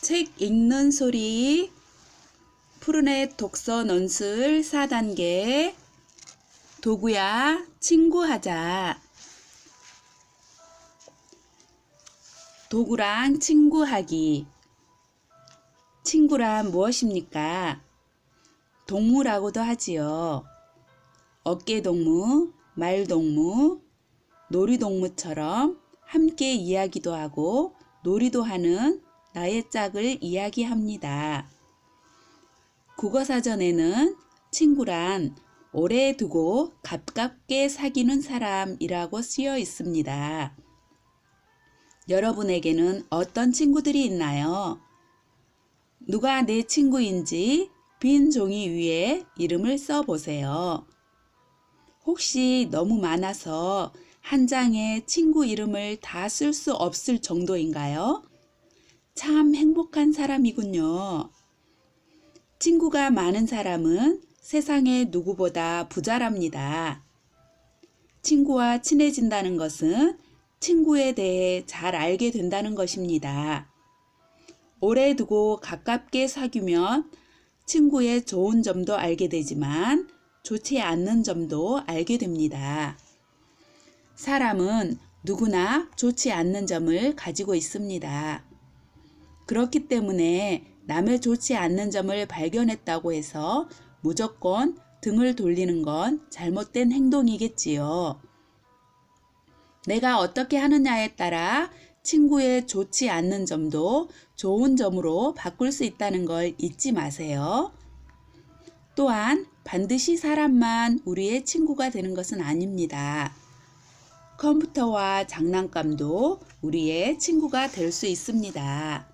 책 읽는 소리 푸른의 독서 논술 4단계 도구야 친구하자. 도구랑 친구하기. 친구란 무엇입니까? 동무라고도 하지요. 어깨동무, 말동무, 놀이동무처럼 함께 이야기도 하고 놀이도 하는 나의 짝을 이야기합니다. 국어사전에는 친구란 오래 두고 가깝게 사귀는 사람이라고 쓰여 있습니다. 여러분에게는 어떤 친구들이 있나요? 누가 내 친구인지 빈 종이 위에 이름을 써보세요. 혹시 너무 많아서 한 장에 친구 이름을 다 쓸 수 없을 정도인가요? 참 행복한 사람이군요. 친구가 많은 사람은 세상에 누구보다 부자랍니다. 친구와 친해진다는 것은 친구에 대해 잘 알게 된다는 것입니다. 오래 두고 가깝게 사귀면 친구의 좋은 점도 알게 되지만 좋지 않는 점도 알게 됩니다. 사람은 누구나 좋지 않는 점을 가지고 있습니다. 그렇기 때문에 남의 좋지 않는 점을 발견했다고 해서 무조건 등을 돌리는 건 잘못된 행동이겠지요. 내가 어떻게 하느냐에 따라 친구의 좋지 않는 점도 좋은 점으로 바꿀 수 있다는 걸 잊지 마세요. 또한 반드시 사람만 우리의 친구가 되는 것은 아닙니다. 컴퓨터와 장난감도 우리의 친구가 될 수 있습니다.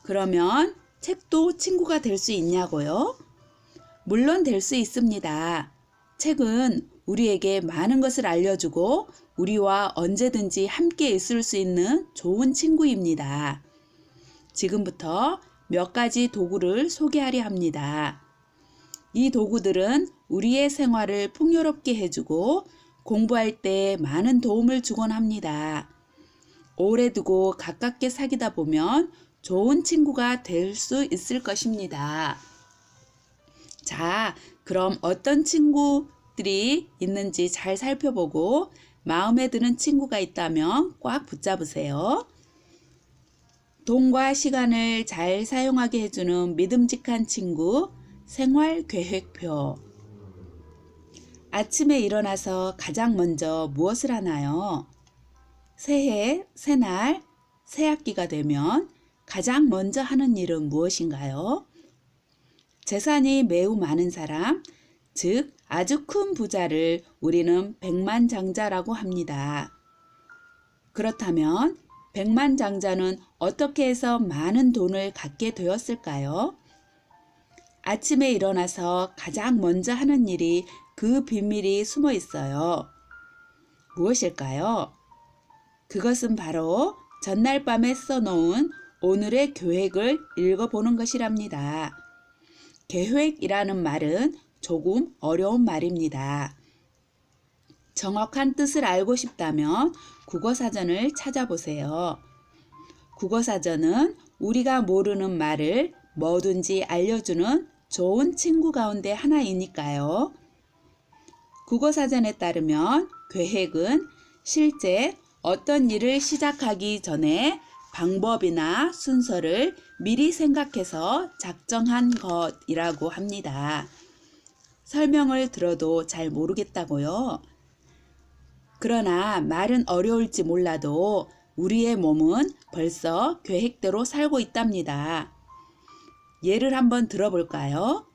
그러면 책도 친구가 될 수 있냐고요? 물론 될 수 있습니다. 책은 우리에게 많은 것을 알려주고 우리와 언제든지 함께 있을 수 있는 좋은 친구입니다. 지금부터 몇 가지 도구를 소개하려 합니다. 이 도구들은 우리의 생활을 풍요롭게 해주고 공부할 때 많은 도움을 주곤 합니다. 오래 두고 가깝게 사귀다 보면 좋은 친구가 될 수 있을 것입니다. 자, 그럼 어떤 친구들이 있는지 잘 살펴보고 마음에 드는 친구가 있다면 꽉 붙잡으세요. 돈과 시간을 잘 사용하게 해주는 믿음직한 친구, 생활계획표. 아침에 일어나서 가장 먼저 무엇을 하나요? 새해, 새날, 새학기가 되면 가장 먼저 하는 일은 무엇인가요? 재산이 매우 많은 사람, 즉 아주 큰 부자를 우리는 백만장자라고 합니다. 그렇다면 백만장자는 어떻게 해서 많은 돈을 갖게 되었을까요? 아침에 일어나서 가장 먼저 하는 일이 그 비밀이 숨어 있어요. 무엇일까요? 그것은 바로 전날 밤에 써놓은 오늘의 계획을 읽어보는 것이랍니다. 계획이라는 말은 조금 어려운 말입니다. 정확한 뜻을 알고 싶다면 국어사전을 찾아보세요. 국어사전은 우리가 모르는 말을 뭐든지 알려주는 좋은 친구 가운데 하나이니까요. 국어사전에 따르면 계획은 실제 어떤 일을 시작하기 전에 방법이나 순서를 미리 생각해서 작정한 것이라고 합니다. 설명을 들어도 잘 모르겠다고요? 그러나 말은 어려울지 몰라도 우리의 몸은 벌써 계획대로 살고 있답니다. 예를 한번 들어볼까요?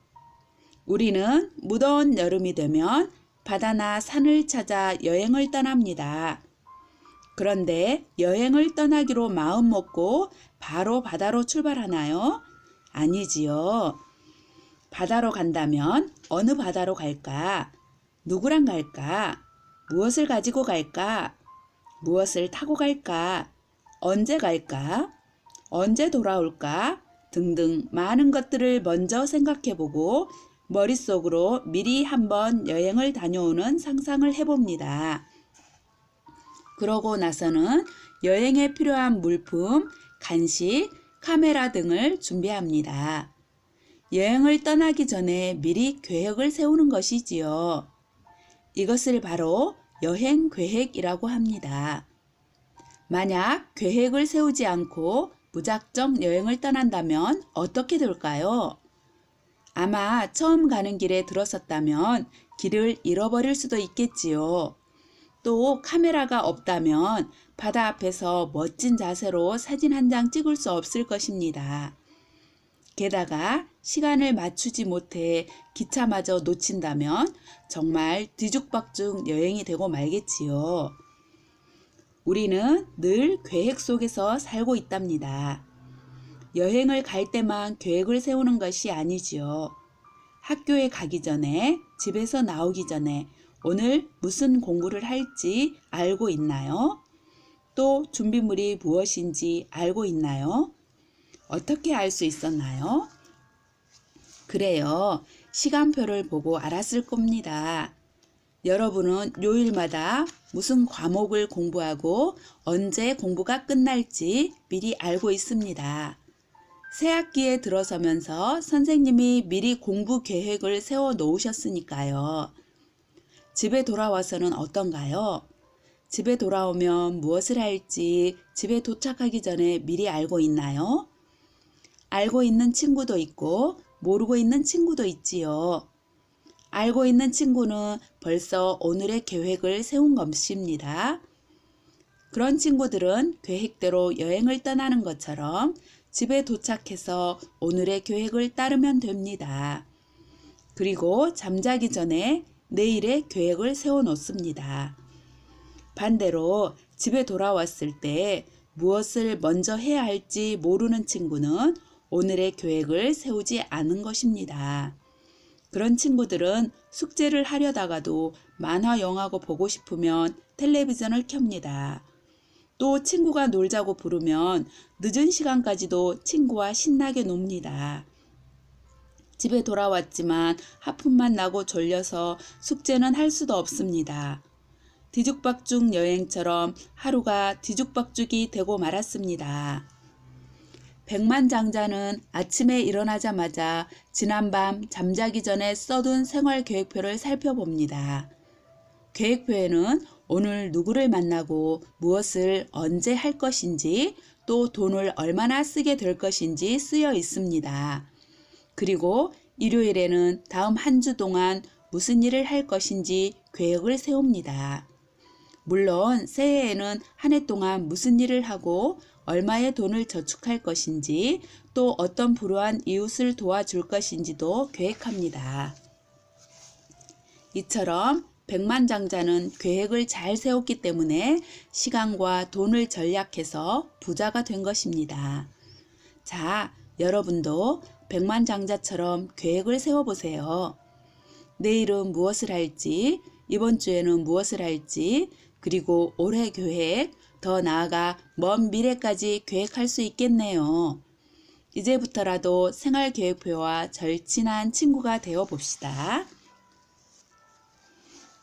우리는 무더운 여름이 되면 바다나 산을 찾아 여행을 떠납니다. 그런데 여행을 떠나기로 마음먹고 바로 바다로 출발하나요? 아니지요. 바다로 간다면 어느 바다로 갈까? 누구랑 갈까? 무엇을 가지고 갈까? 무엇을 타고 갈까? 언제 갈까? 언제 돌아올까? 등등 많은 것들을 먼저 생각해보고 머릿속으로 미리 한번 여행을 다녀오는 상상을 해봅니다. 그러고 나서는 여행에 필요한 물품, 간식, 카메라 등을 준비합니다. 여행을 떠나기 전에 미리 계획을 세우는 것이지요. 이것을 바로 여행 계획이라고 합니다. 만약 계획을 세우지 않고 무작정 여행을 떠난다면 어떻게 될까요? 아마 처음 가는 길에 들어섰다면 길을 잃어버릴 수도 있겠지요. 또 카메라가 없다면 바다 앞에서 멋진 자세로 사진 한 장 찍을 수 없을 것입니다. 게다가 시간을 맞추지 못해 기차마저 놓친다면 정말 뒤죽박죽 여행이 되고 말겠지요. 우리는 늘 계획 속에서 살고 있답니다. 여행을 갈 때만 계획을 세우는 것이 아니지요. 학교에 가기 전에, 집에서 나오기 전에 오늘 무슨 공부를 할지 알고 있나요? 또 준비물이 무엇인지 알고 있나요? 어떻게 알 수 있었나요? 그래요. 시간표를 보고 알았을 겁니다. 여러분은 요일마다 무슨 과목을 공부하고 언제 공부가 끝날지 미리 알고 있습니다. 새 학기에 들어서면서 선생님이 미리 공부 계획을 세워 놓으셨으니까요. 집에 돌아와서는 어떤가요? 집에 돌아오면 무엇을 할지 집에 도착하기 전에 미리 알고 있나요? 알고 있는 친구도 있고 모르고 있는 친구도 있지요. 알고 있는 친구는 벌써 오늘의 계획을 세운 것입니다. 그런 친구들은 계획대로 여행을 떠나는 것처럼 집에 도착해서 오늘의 계획을 따르면 됩니다. 그리고 잠자기 전에 내일의 계획을 세워 놓습니다. 반대로 집에 돌아왔을 때 무엇을 먼저 해야 할지 모르는 친구는 오늘의 계획을 세우지 않은 것입니다. 그런 친구들은 숙제를 하려다가도 만화 영화고 보고 싶으면 텔레비전을 켭니다. 또 친구가 놀자고 부르면 늦은 시간까지도 친구와 신나게 놉니다. 집에 돌아왔지만 하품만 나고 졸려서 숙제는 할 수도 없습니다. 뒤죽박죽 여행처럼 하루가 뒤죽박죽이 되고 말았습니다. 백만장자는 아침에 일어나자마자 지난밤 잠자기 전에 써둔 생활계획표를 살펴봅니다. 계획표에는 오늘 누구를 만나고 무엇을 언제 할 것인지 또 돈을 얼마나 쓰게 될 것인지 쓰여 있습니다. 그리고 일요일에는 다음 한 주 동안 무슨 일을 할 것인지 계획을 세웁니다. 물론 새해에는 한 해 동안 무슨 일을 하고 얼마의 돈을 저축할 것인지 또 어떤 불우한 이웃을 도와줄 것인지도 계획합니다. 이처럼 백만장자는 계획을 잘 세웠기 때문에 시간과 돈을 절약해서 부자가 된 것입니다. 자, 여러분도 백만장자처럼 계획을 세워보세요. 내일은 무엇을 할지, 이번 주에는 무엇을 할지, 그리고 올해 계획, 더 나아가 먼 미래까지 계획할 수 있겠네요. 이제부터라도 생활계획표와 절친한 친구가 되어 봅시다.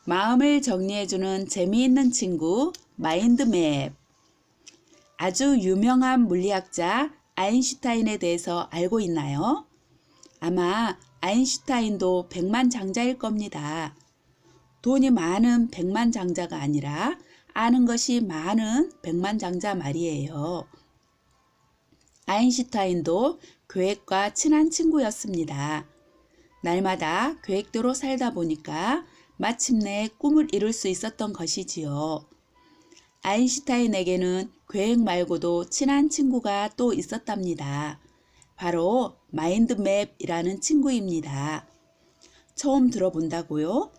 마음을 정리해주는 재미있는 친구, 마인드맵. 아주 유명한 물리학자 아인슈타인에 대해서 알고 있나요? 아마 아인슈타인도 백만장자일 겁니다. 돈이 많은 백만장자가 아니라 아는 것이 많은 백만장자 말이에요. 아인슈타인도 계획과 친한 친구였습니다. 날마다 계획대로 살다 보니까 마침내 꿈을 이룰 수 있었던 것이지요. 아인슈타인에게는 계획 말고도 친한 친구가 또 있었답니다. 바로 마인드맵이라는 친구입니다. 처음 들어본다고요?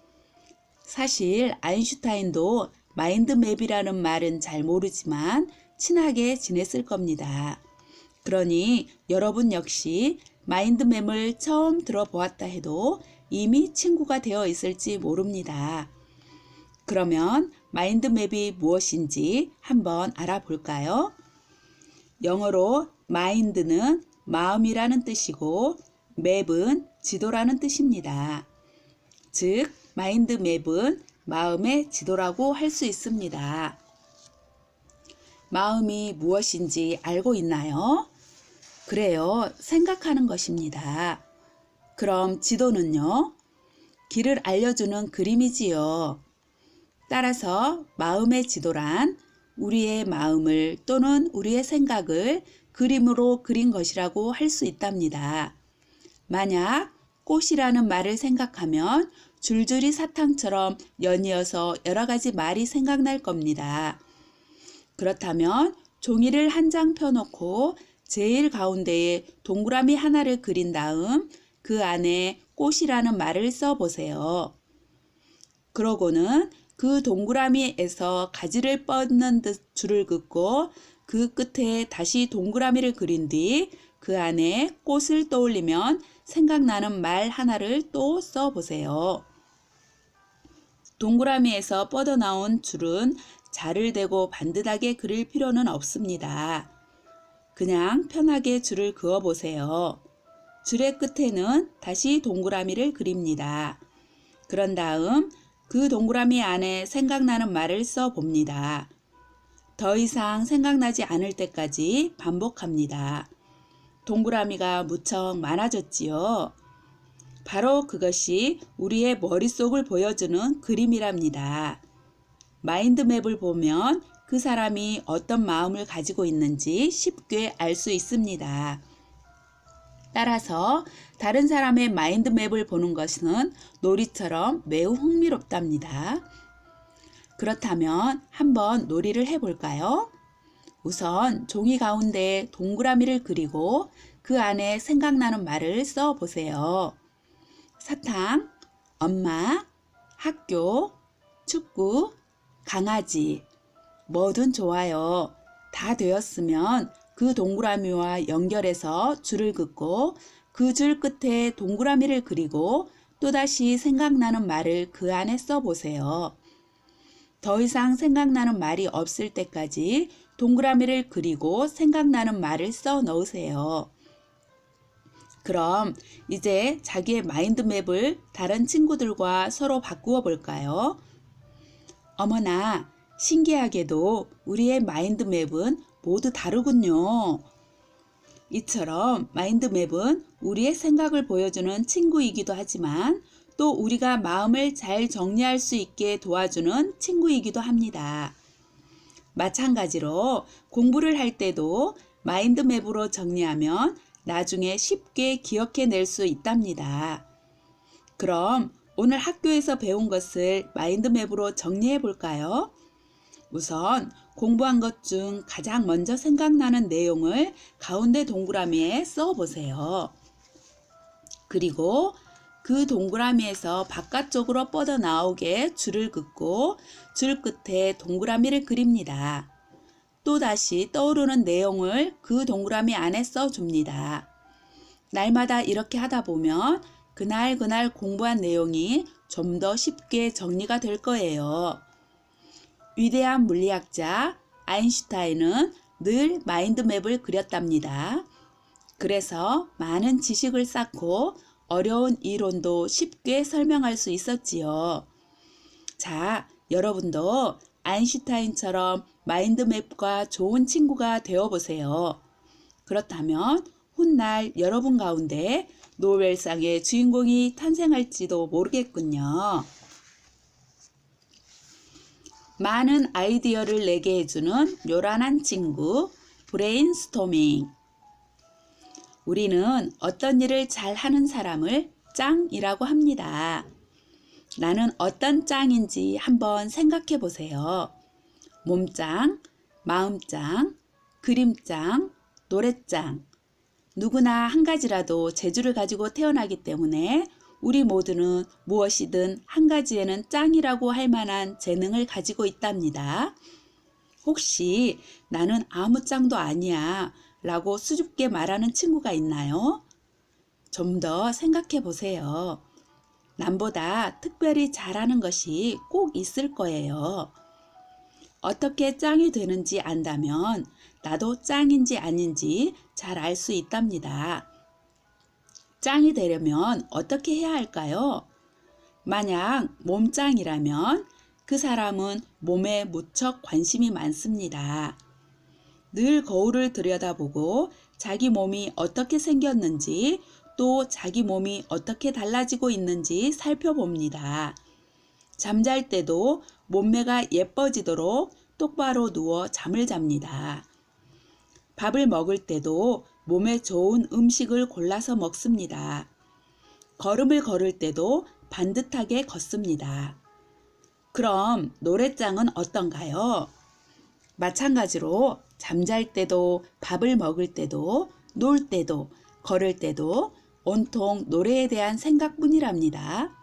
사실 아인슈타인도 마인드맵이라는 말은 잘 모르지만 친하게 지냈을 겁니다. 그러니 여러분 역시 마인드맵을 처음 들어보았다 해도 이미 친구가 되어 있을지 모릅니다. 그러면 마인드맵이 무엇인지 한번 알아볼까요? 영어로 마인드는 마음이라는 뜻이고 맵은 지도라는 뜻입니다. 즉, 마인드맵은 마음의 지도라고 할 수 있습니다. 마음이 무엇인지 알고 있나요? 그래요. 생각하는 것입니다. 그럼 지도는요? 길을 알려주는 그림이지요. 따라서 마음의 지도란 우리의 마음을 또는 우리의 생각을 그림으로 그린 것이라고 할 수 있답니다. 만약 꽃이라는 말을 생각하면 줄줄이 사탕처럼 연이어서 여러 가지 말이 생각날 겁니다. 그렇다면 종이를 한 장 펴놓고 제일 가운데에 동그라미 하나를 그린 다음 그 안에 꽃이라는 말을 써보세요. 그러고는 그 동그라미에서 가지를 뻗는 듯 줄을 긋고 그 끝에 다시 동그라미를 그린 뒤 그 안에 꽃을 떠올리면 생각나는 말 하나를 또 써보세요. 동그라미에서 뻗어나온 줄은 자를 대고 반듯하게 그릴 필요는 없습니다. 그냥 편하게 줄을 그어보세요. 줄의 끝에는 다시 동그라미를 그립니다. 그런 다음 그 동그라미 안에 생각나는 말을 써봅니다. 더 이상 생각나지 않을 때까지 반복합니다. 동그라미가 무척 많아졌지요. 바로 그것이 우리의 머릿속을 보여주는 그림이랍니다. 마인드맵을 보면 그 사람이 어떤 마음을 가지고 있는지 쉽게 알 수 있습니다. 따라서 다른 사람의 마인드맵을 보는 것은 놀이처럼 매우 흥미롭답니다. 그렇다면 한번 놀이를 해볼까요? 우선 종이 가운데 동그라미를 그리고 그 안에 생각나는 말을 써보세요. 사탕, 엄마, 학교, 축구, 강아지, 뭐든 좋아요. 다 되었으면 그 동그라미와 연결해서 줄을 긋고 그 줄 끝에 동그라미를 그리고 또다시 생각나는 말을 그 안에 써보세요. 더 이상 생각나는 말이 없을 때까지 동그라미를 그리고 생각나는 말을 써 넣으세요. 그럼 이제 자기의 마인드맵을 다른 친구들과 서로 바꾸어 볼까요? 어머나, 신기하게도 우리의 마인드맵은 모두 다르군요. 이처럼 마인드맵은 우리의 생각을 보여주는 친구이기도 하지만 또 우리가 마음을 잘 정리할 수 있게 도와주는 친구이기도 합니다. 마찬가지로 공부를 할 때도 마인드맵으로 정리하면 나중에 쉽게 기억해낼 수 있답니다. 그럼 오늘 학교에서 배운 것을 마인드맵으로 정리해 볼까요? 우선 공부한 것 중 가장 먼저 생각나는 내용을 가운데 동그라미에 써보세요. 그리고 그 동그라미에서 바깥쪽으로 뻗어나오게 줄을 긋고 줄 끝에 동그라미를 그립니다. 또다시 떠오르는 내용을 그 동그라미 안에 써줍니다. 날마다 이렇게 하다 보면 그날 공부한 내용이 좀 더 쉽게 정리가 될 거예요. 위대한 물리학자 아인슈타인은 늘 마인드맵을 그렸답니다. 그래서 많은 지식을 쌓고 어려운 이론도 쉽게 설명할 수 있었지요. 자, 여러분도 아인슈타인처럼 마인드맵과 좋은 친구가 되어보세요. 그렇다면 훗날 여러분 가운데 노벨상의 주인공이 탄생할지도 모르겠군요. 많은 아이디어를 내게 해주는 요란한 친구, 브레인스토밍. 우리는 어떤 일을 잘하는 사람을 짱이라고 합니다. 나는 어떤 짱인지 한번 생각해 보세요. 몸짱, 마음짱, 그림짱, 노래짱. 누구나 한 가지라도 재주를 가지고 태어나기 때문에 우리 모두는 무엇이든 한 가지에는 짱이라고 할 만한 재능을 가지고 있답니다. 혹시 나는 아무 짱도 아니야 라고 수줍게 말하는 친구가 있나요? 좀 더 생각해 보세요. 남보다 특별히 잘하는 것이 꼭 있을 거예요. 어떻게 짱이 되는지 안다면 나도 짱인지 아닌지 잘 알 수 있답니다. 짱이 되려면 어떻게 해야 할까요? 만약 몸짱이라면 그 사람은 몸에 무척 관심이 많습니다. 늘 거울을 들여다보고 자기 몸이 어떻게 생겼는지 또 자기 몸이 어떻게 달라지고 있는지 살펴봅니다. 잠잘 때도 몸매가 예뻐지도록 똑바로 누워 잠을 잡니다. 밥을 먹을 때도 몸에 좋은 음식을 골라서 먹습니다. 걸음을 걸을 때도 반듯하게 걷습니다. 그럼 노랫장은 어떤가요? 마찬가지로 잠잘 때도 밥을 먹을 때도 놀 때도 걸을 때도 온통 노래에 대한 생각뿐이랍니다.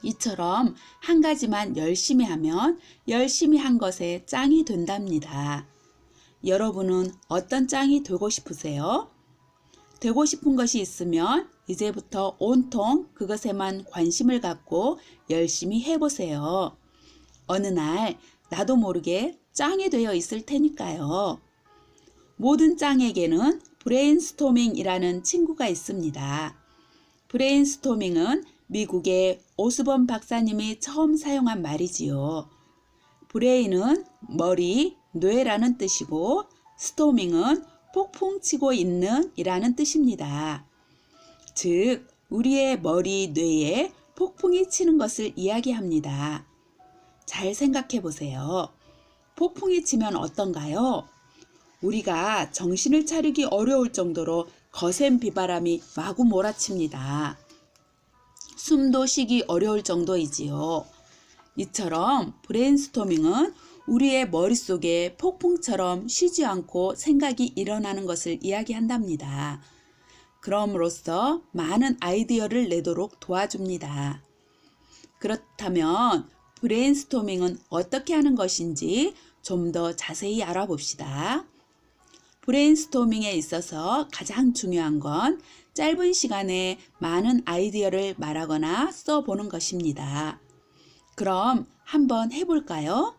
이처럼 한 가지만 열심히 하면 열심히 한 것에 짱이 된답니다. 여러분은 어떤 짱이 되고 싶으세요? 되고 싶은 것이 있으면 이제부터 온통 그것에만 관심을 갖고 열심히 해보세요. 어느 날 나도 모르게 짱이 되어 있을 테니까요. 모든 짱에게는 브레인스토밍이라는 친구가 있습니다. 브레인스토밍은 미국의 오스본 박사님이 처음 사용한 말이지요. 브레인은 머리, 뇌라는 뜻이고 스토밍은 폭풍 치고 있는 이라는 뜻입니다. 즉, 우리의 머리, 뇌에 폭풍이 치는 것을 이야기합니다. 잘 생각해 보세요. 폭풍이 치면 어떤가요? 우리가 정신을 차리기 어려울 정도로 거센 비바람이 마구 몰아칩니다. 숨도 쉬기 어려울 정도이지요. 이처럼 브레인스토밍은 우리의 머릿속에 폭풍처럼 쉬지 않고 생각이 일어나는 것을 이야기한답니다. 그럼으로써 많은 아이디어를 내도록 도와줍니다. 그렇다면 브레인스토밍은 어떻게 하는 것인지 좀 더 자세히 알아봅시다. 브레인스토밍에 있어서 가장 중요한 건 짧은 시간에 많은 아이디어를 말하거나 써보는 것입니다. 그럼 한번 해볼까요?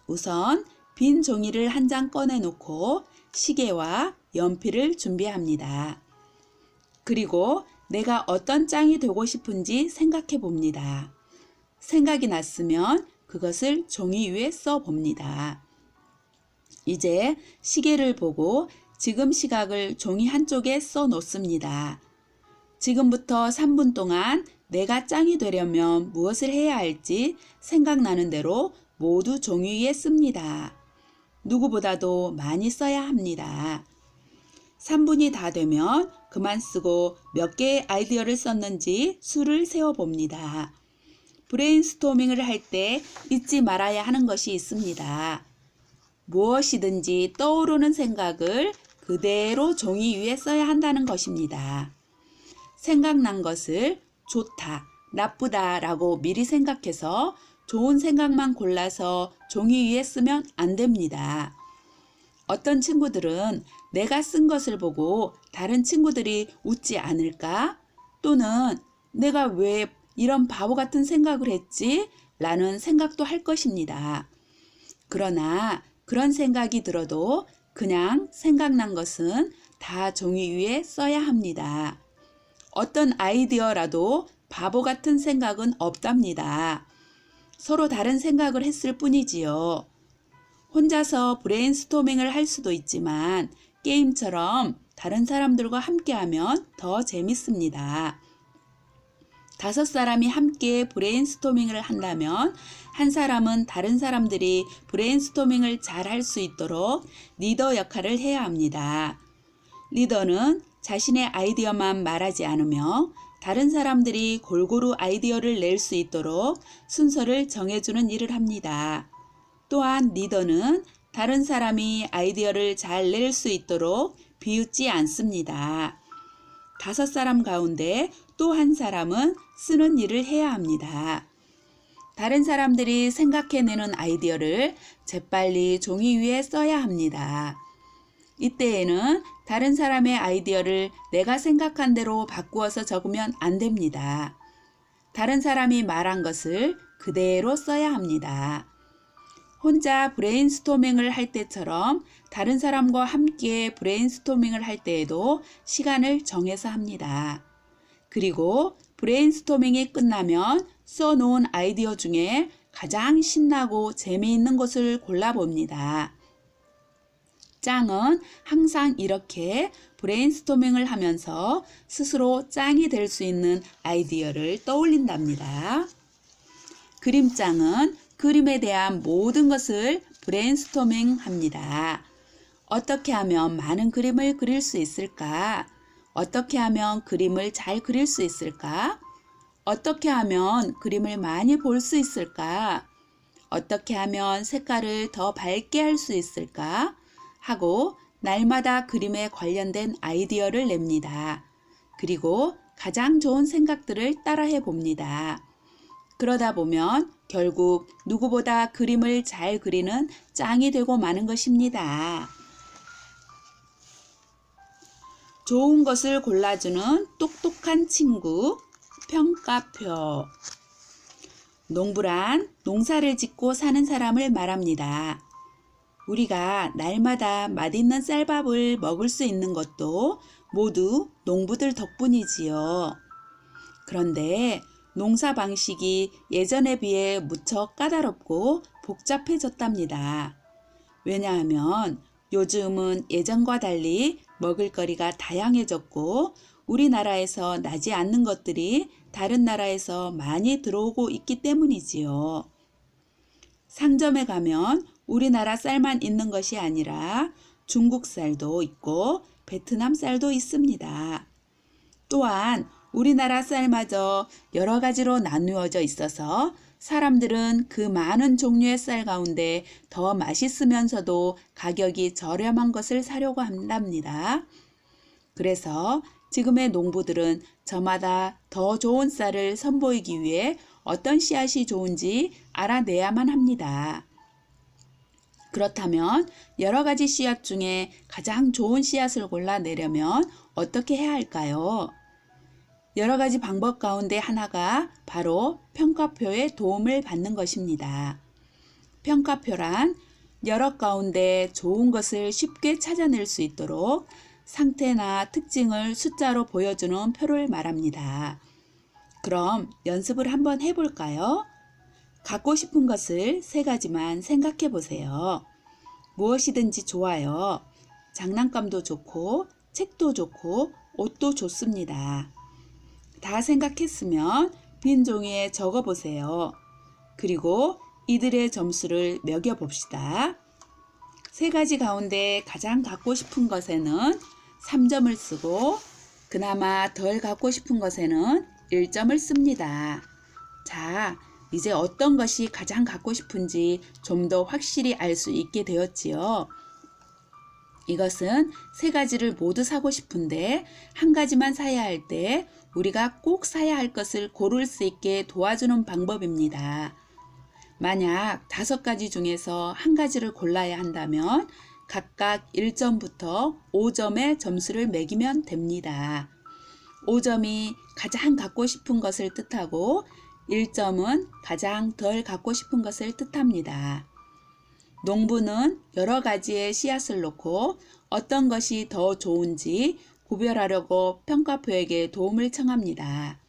우선 빈 종이를 한 장 꺼내놓고 시계와 연필을 준비합니다. 그리고 내가 어떤 짱이 되고 싶은지 생각해 봅니다. 생각이 났으면 그것을 종이 위에 써봅니다. 이제 시계를 보고 지금 시각을 종이 한쪽에 써 놓습니다. 지금부터 3분 동안 내가 짱이 되려면 무엇을 해야 할지 생각나는 대로 모두 종이 위에 씁니다. 누구보다도 많이 써야 합니다. 3분이 다 되면 그만 쓰고 몇 개의 아이디어를 썼는지 수를 세어봅니다. 브레인스토밍을 할 때 잊지 말아야 하는 것이 있습니다. 무엇이든지 떠오르는 생각을 그대로 종이 위에 써야 한다는 것입니다. 생각난 것을 좋다, 나쁘다 라고 미리 생각해서 좋은 생각만 골라서 종이 위에 쓰면 안 됩니다. 어떤 친구들은 내가 쓴 것을 보고 다른 친구들이 웃지 않을까? 또는 내가 왜 이런 바보 같은 생각을 했지? 라는 생각도 할 것입니다. 그러나 그런 생각이 들어도 그냥 생각난 것은 다 종이 위에 써야 합니다. 어떤 아이디어라도 바보 같은 생각은 없답니다. 서로 다른 생각을 했을 뿐이지요. 혼자서 브레인스토밍을 할 수도 있지만 게임처럼 다른 사람들과 함께하면 더 재밌습니다. 5사람이 함께 브레인스토밍을 한다면 한 사람은 다른 사람들이 브레인스토밍을 잘 할 수 있도록 리더 역할을 해야 합니다. 리더는 자신의 아이디어만 말하지 않으며 다른 사람들이 골고루 아이디어를 낼 수 있도록 순서를 정해주는 일을 합니다. 또한 리더는 다른 사람이 아이디어를 잘 낼 수 있도록 비웃지 않습니다. 5사람 가운데 또 한 사람은 쓰는 일을 해야 합니다. 다른 사람들이 생각해내는 아이디어를 재빨리 종이 위에 써야 합니다. 이때에는 다른 사람의 아이디어를 내가 생각한 대로 바꾸어서 적으면 안 됩니다. 다른 사람이 말한 것을 그대로 써야 합니다. 혼자 브레인스토밍을 할 때처럼 다른 사람과 함께 브레인스토밍을 할 때에도 시간을 정해서 합니다. 그리고 브레인스토밍이 끝나면 써놓은 아이디어 중에 가장 신나고 재미있는 것을 골라봅니다. 짱은 항상 이렇게 브레인스토밍을 하면서 스스로 짱이 될 수 있는 아이디어를 떠올린답니다. 그림짱은 그림에 대한 모든 것을 브레인스토밍 합니다. 어떻게 하면 많은 그림을 그릴 수 있을까? 어떻게 하면 그림을 잘 그릴 수 있을까? 어떻게 하면 그림을 많이 볼 수 있을까? 어떻게 하면 색깔을 더 밝게 할 수 있을까? 하고 날마다 그림에 관련된 아이디어를 냅니다. 그리고 가장 좋은 생각들을 따라해 봅니다. 그러다 보면 결국 누구보다 그림을 잘 그리는 짱이 되고 마는 것입니다. 좋은 것을 골라주는 똑똑한 친구, 평가표. 농부란 농사를 짓고 사는 사람을 말합니다. 우리가 날마다 맛있는 쌀밥을 먹을 수 있는 것도 모두 농부들 덕분이지요. 그런데 농사 방식이 예전에 비해 무척 까다롭고 복잡해졌답니다. 왜냐하면 요즘은 예전과 달리 먹을거리가 다양해졌고 우리나라에서 나지 않는 것들이 다른 나라에서 많이 들어오고 있기 때문이지요. 상점에 가면 우리나라 쌀만 있는 것이 아니라 중국 쌀도 있고 베트남 쌀도 있습니다. 또한 우리나라 쌀마저 여러 가지로 나누어져 있어서 사람들은 그 많은 종류의 쌀 가운데 더 맛있으면서도 가격이 저렴한 것을 사려고 한답니다. 그래서 지금의 농부들은 저마다 더 좋은 쌀을 선보이기 위해 어떤 씨앗이 좋은지 알아내야만 합니다. 그렇다면 여러 가지 씨앗 중에 가장 좋은 씨앗을 골라내려면 어떻게 해야 할까요? 여러 가지 방법 가운데 하나가 바로 평가표의 도움을 받는 것입니다. 평가표란 여러 가운데 좋은 것을 쉽게 찾아낼 수 있도록 상태나 특징을 숫자로 보여주는 표를 말합니다. 그럼 연습을 한번 해볼까요? 갖고 싶은 것을 3가지만 생각해 보세요. 무엇이든지 좋아요. 장난감도 좋고 책도 좋고 옷도 좋습니다. 다 생각했으면 빈 종이에 적어 보세요. 그리고 이들의 점수를 매겨 봅시다. 3가지 가운데 가장 갖고 싶은 것에는 3점을 쓰고 그나마 덜 갖고 싶은 것에는 1점을 씁니다. 자, 이제 어떤 것이 가장 갖고 싶은지 좀 더 확실히 알 수 있게 되었지요. 이것은 3가지를 모두 사고 싶은데 한 가지만 사야 할 때 우리가 꼭 사야 할 것을 고를 수 있게 도와주는 방법입니다. 만약 5가지 중에서 한 가지를 골라야 한다면 각각 1점부터 5점의 점수를 매기면 됩니다. 5점이 가장 갖고 싶은 것을 뜻하고 1점은 가장 덜 갖고 싶은 것을 뜻합니다. 농부는 여러 가지의 씨앗을 놓고 어떤 것이 더 좋은지 구별하려고 평가표에게 도움을 청합니다.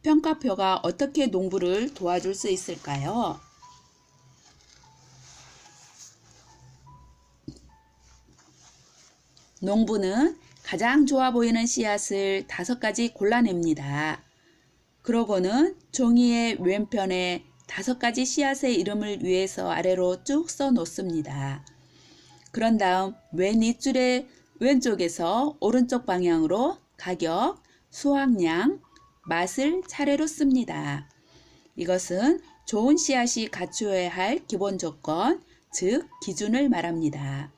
평가표가 어떻게 농부를 도와줄 수 있을까요? 농부는 가장 좋아 보이는 씨앗을 5가지 골라냅니다. 그러고는 종이의 왼편에 5가지 씨앗의 이름을 위에서 아래로 쭉 써 놓습니다. 그런 다음 왼 윗줄의 왼쪽에서 오른쪽 방향으로 가격, 수확량, 맛을 차례로 씁니다. 이것은 좋은 씨앗이 갖추어야 할 기본 조건, 즉 기준을 말합니다.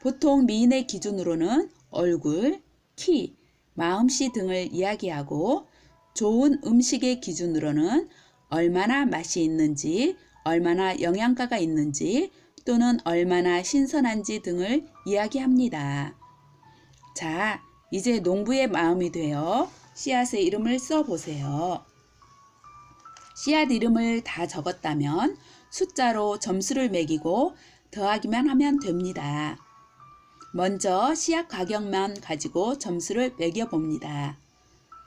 보통 미인의 기준으로는 얼굴, 키, 마음씨 등을 이야기하고 좋은 음식의 기준으로는 얼마나 맛이 있는지, 얼마나 영양가가 있는지 또는 얼마나 신선한지 등을 이야기합니다. 자, 이제 농부의 마음이 되어 씨앗의 이름을 써보세요. 씨앗 이름을 다 적었다면 숫자로 점수를 매기고 더하기만 하면 됩니다. 먼저 씨앗 가격만 가지고 점수를 매겨봅니다.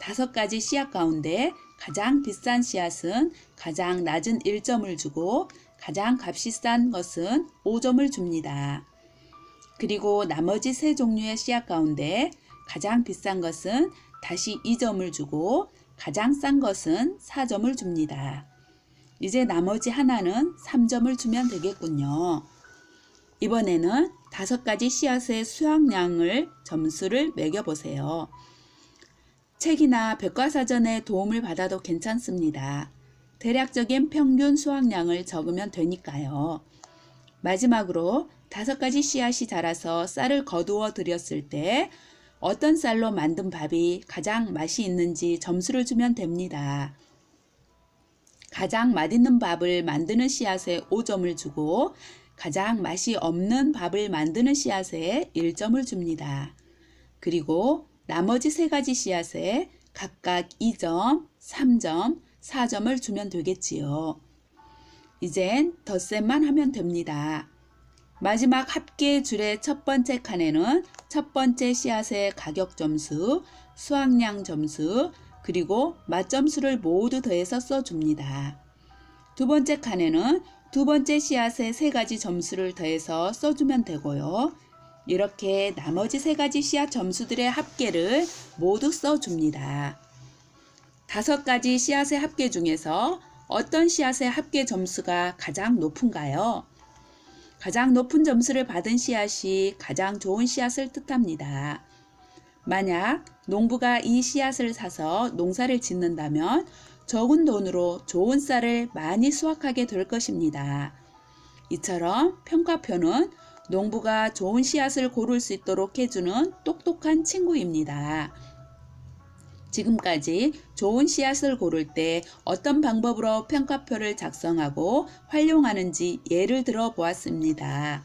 5가지 씨앗 가운데 가장 비싼 씨앗은 가장 낮은 1점을 주고 가장 값이 싼 것은 5점을 줍니다. 그리고 나머지 세 종류의 씨앗 가운데 가장 비싼 것은 다시 2점을 주고 가장 싼 것은 4점을 줍니다. 이제 나머지 하나는 3점을 주면 되겠군요. 이번에는 5가지 씨앗의 수확량을 점수를 매겨보세요. 책이나 백과사전의 도움을 받아도 괜찮습니다. 대략적인 평균 수확량을 적으면 되니까요. 마지막으로 5가지 씨앗이 자라서 쌀을 거두어 드렸을 때 어떤 쌀로 만든 밥이 가장 맛이 있는지 점수를 주면 됩니다. 가장 맛있는 밥을 만드는 씨앗에 5점을 주고 가장 맛이 없는 밥을 만드는 씨앗에 1점을 줍니다. 그리고 나머지 3가지 씨앗에 각각 2점, 3점, 4점을 주면 되겠지요. 이젠 덧셈만 하면 됩니다. 마지막 합계 줄의 첫 번째 칸에는 첫 번째 씨앗의 가격 점수, 수확량 점수, 그리고 맛 점수를 모두 더해서 써줍니다. 두 번째 칸에는 두 번째 씨앗의 3가지 점수를 더해서 써주면 되고요. 이렇게 나머지 3가지 씨앗 점수들의 합계를 모두 써줍니다. 5가지 씨앗의 합계 중에서 어떤 씨앗의 합계 점수가 가장 높은가요? 가장 높은 점수를 받은 씨앗이 가장 좋은 씨앗을 뜻합니다. 만약 농부가 이 씨앗을 사서 농사를 짓는다면 적은 돈으로 좋은 쌀을 많이 수확하게 될 것입니다. 이처럼 평가표는 농부가 좋은 씨앗을 고를 수 있도록 해주는 똑똑한 친구입니다. 지금까지 좋은 씨앗을 고를 때 어떤 방법으로 평가표를 작성하고 활용하는지 예를 들어 보았습니다.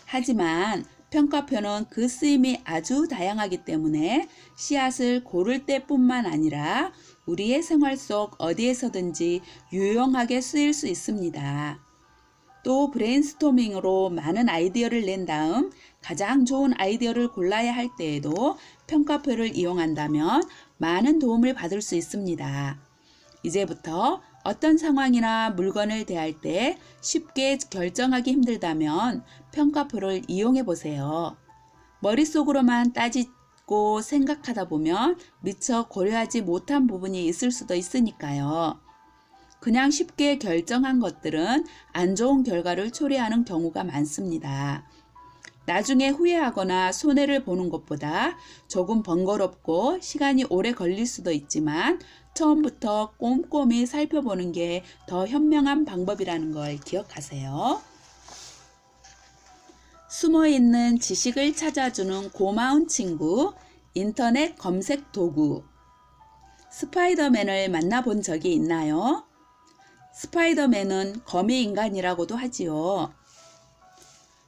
하지만 평가표는 그 쓰임이 아주 다양하기 때문에 씨앗을 고를 때뿐만 아니라 우리의 생활 속 어디에서든지 유용하게 쓰일 수 있습니다. 또 브레인스토밍으로 많은 아이디어를 낸 다음 가장 좋은 아이디어를 골라야 할 때에도 평가표를 이용한다면 많은 도움을 받을 수 있습니다. 이제부터 어떤 상황이나 물건을 대할 때 쉽게 결정하기 힘들다면 평가표를 이용해 보세요. 머릿속으로만 따지고 생각하다 보면 미처 고려하지 못한 부분이 있을 수도 있으니까요. 그냥 쉽게 결정한 것들은 안 좋은 결과를 초래하는 경우가 많습니다. 나중에 후회하거나 손해를 보는 것보다 조금 번거롭고 시간이 오래 걸릴 수도 있지만 처음부터 꼼꼼히 살펴보는 게 더 현명한 방법이라는 걸 기억하세요. 숨어있는 지식을 찾아주는 고마운 친구, 인터넷 검색 도구. 스파이더맨을 만나본 적이 있나요? 스파이더맨은 거미인간이라고도 하지요.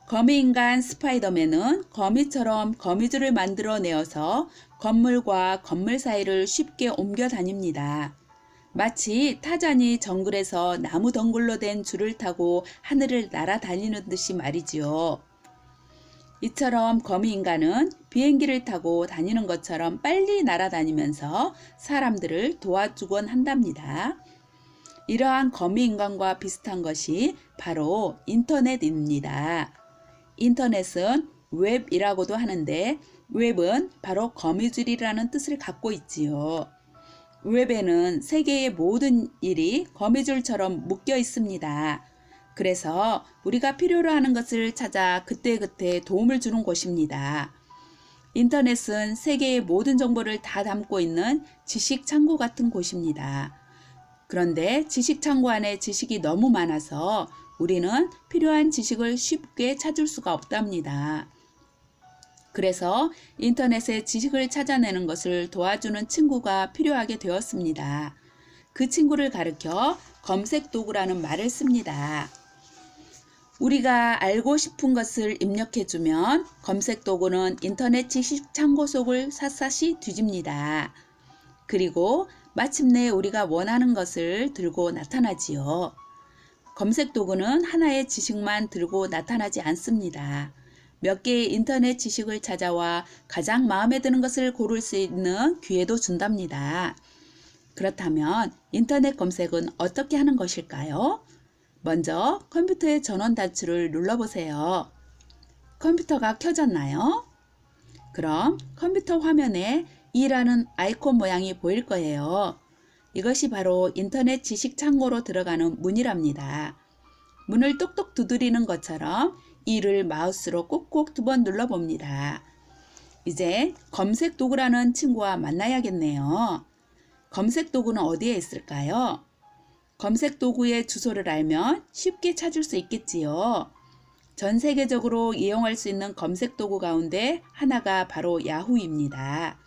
거미인간 스파이더맨은 거미처럼 거미줄을 만들어내어서 건물과 건물 사이를 쉽게 옮겨 다닙니다. 마치 타잔이 정글에서 나무 덩굴로 된 줄을 타고 하늘을 날아다니는 듯이 말이지요. 이처럼 거미인간은 비행기를 타고 다니는 것처럼 빨리 날아다니면서 사람들을 도와주곤 한답니다. 이러한 거미인간과 비슷한 것이 바로 인터넷입니다. 인터넷은 웹이라고도 하는데 웹은 바로 거미줄이라는 뜻을 갖고 있지요. 웹에는 세계의 모든 일이 거미줄처럼 묶여 있습니다. 그래서 우리가 필요로 하는 것을 찾아 그때그때 도움을 주는 곳입니다. 인터넷은 세계의 모든 정보를 다 담고 있는 지식 창고 같은 곳입니다. 그런데 지식 창고 안에 지식이 너무 많아서 우리는 필요한 지식을 쉽게 찾을 수가 없답니다. 그래서 인터넷에 지식을 찾아내는 것을 도와주는 친구가 필요하게 되었습니다. 그 친구를 가리켜 검색 도구라는 말을 씁니다. 우리가 알고 싶은 것을 입력해주면 검색 도구는 인터넷 지식 창고 속을 샅샅이 뒤집니다. 그리고 마침내 우리가 원하는 것을 들고 나타나지요. 검색 도구는 하나의 지식만 들고 나타나지 않습니다. 몇 개의 인터넷 지식을 찾아와 가장 마음에 드는 것을 고를 수 있는 기회도 준답니다. 그렇다면 인터넷 검색은 어떻게 하는 것일까요? 먼저 컴퓨터의 전원 단추를 눌러보세요. 컴퓨터가 켜졌나요? 그럼 컴퓨터 화면에 이라는 아이콘 모양이 보일 거예요. 이것이 바로 인터넷 지식 창고로 들어가는 문이랍니다. 문을 똑똑 두드리는 것처럼 이를 마우스로 꾹꾹 2번 눌러봅니다. 이제 검색 도구라는 친구와 만나야겠네요. 검색 도구는 어디에 있을까요? 검색 도구의 주소를 알면 쉽게 찾을 수 있겠지요. 전 세계적으로 이용할 수 있는 검색 도구 가운데 하나가 바로 야후입니다.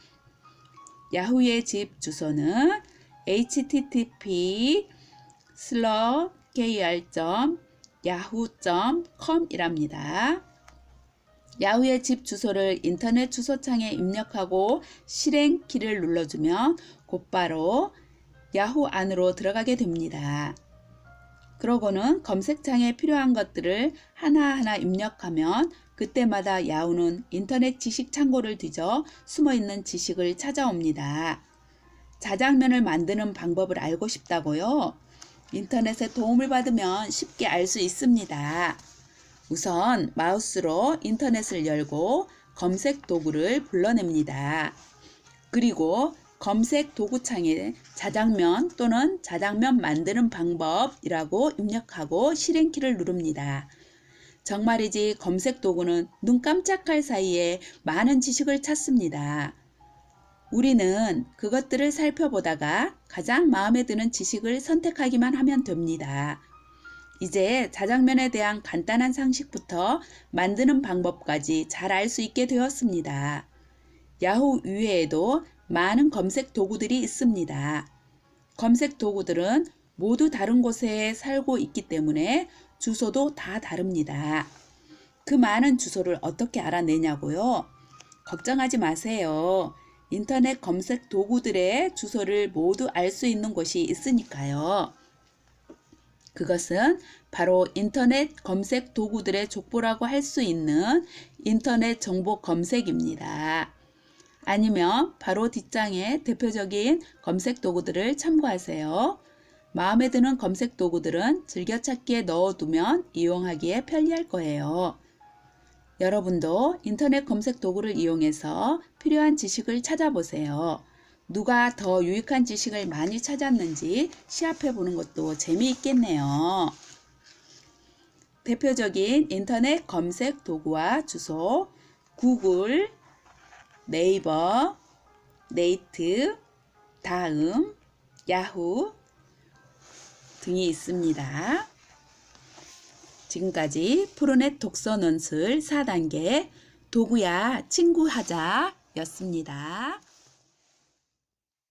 야후의 집 주소는 http://kr.yahoo.com 이랍니다. 야후의 집 주소를 인터넷 주소창에 입력하고 실행키를 눌러주면 곧바로 야후 안으로 들어가게 됩니다. 그러고는 검색창에 필요한 것들을 하나하나 입력하면 그때마다 야후는 인터넷 지식 창고를 뒤져 숨어있는 지식을 찾아옵니다. 자장면을 만드는 방법을 알고 싶다고요? 인터넷의 도움을 받으면 쉽게 알 수 있습니다. 우선 마우스로 인터넷을 열고 검색 도구를 불러냅니다. 그리고 검색 도구창에 자장면 또는 자장면 만드는 방법이라고 입력하고 실행키를 누릅니다. 정말이지 검색 도구는 눈 깜짝할 사이에 많은 지식을 찾습니다. 우리는 그것들을 살펴보다가 가장 마음에 드는 지식을 선택하기만 하면 됩니다. 이제 자장면에 대한 간단한 상식부터 만드는 방법까지 잘 알 수 있게 되었습니다. 야후 이외에도 많은 검색 도구들이 있습니다. 검색 도구들은 모두 다른 곳에 살고 있기 때문에 주소도 다 다릅니다. 그 많은 주소를 어떻게 알아내냐고요? 걱정하지 마세요. 인터넷 검색 도구들의 주소를 모두 알 수 있는 곳이 있으니까요. 그것은 바로 인터넷 검색 도구들의 족보라고 할 수 있는 인터넷 정보 검색입니다. 아니면 바로 뒷장에 대표적인 검색 도구들을 참고하세요. 마음에 드는 검색 도구들은 즐겨찾기에 넣어두면 이용하기에 편리할 거예요. 여러분도 인터넷 검색 도구를 이용해서 필요한 지식을 찾아보세요. 누가 더 유익한 지식을 많이 찾았는지 시합해 보는 것도 재미있겠네요. 대표적인 인터넷 검색 도구와 주소, 구글, 네이버, 네이트, 다음, 야후 등이 있습니다. 지금까지 프로넷 독서 논술 4단계 도구야 친구하자 였습니다.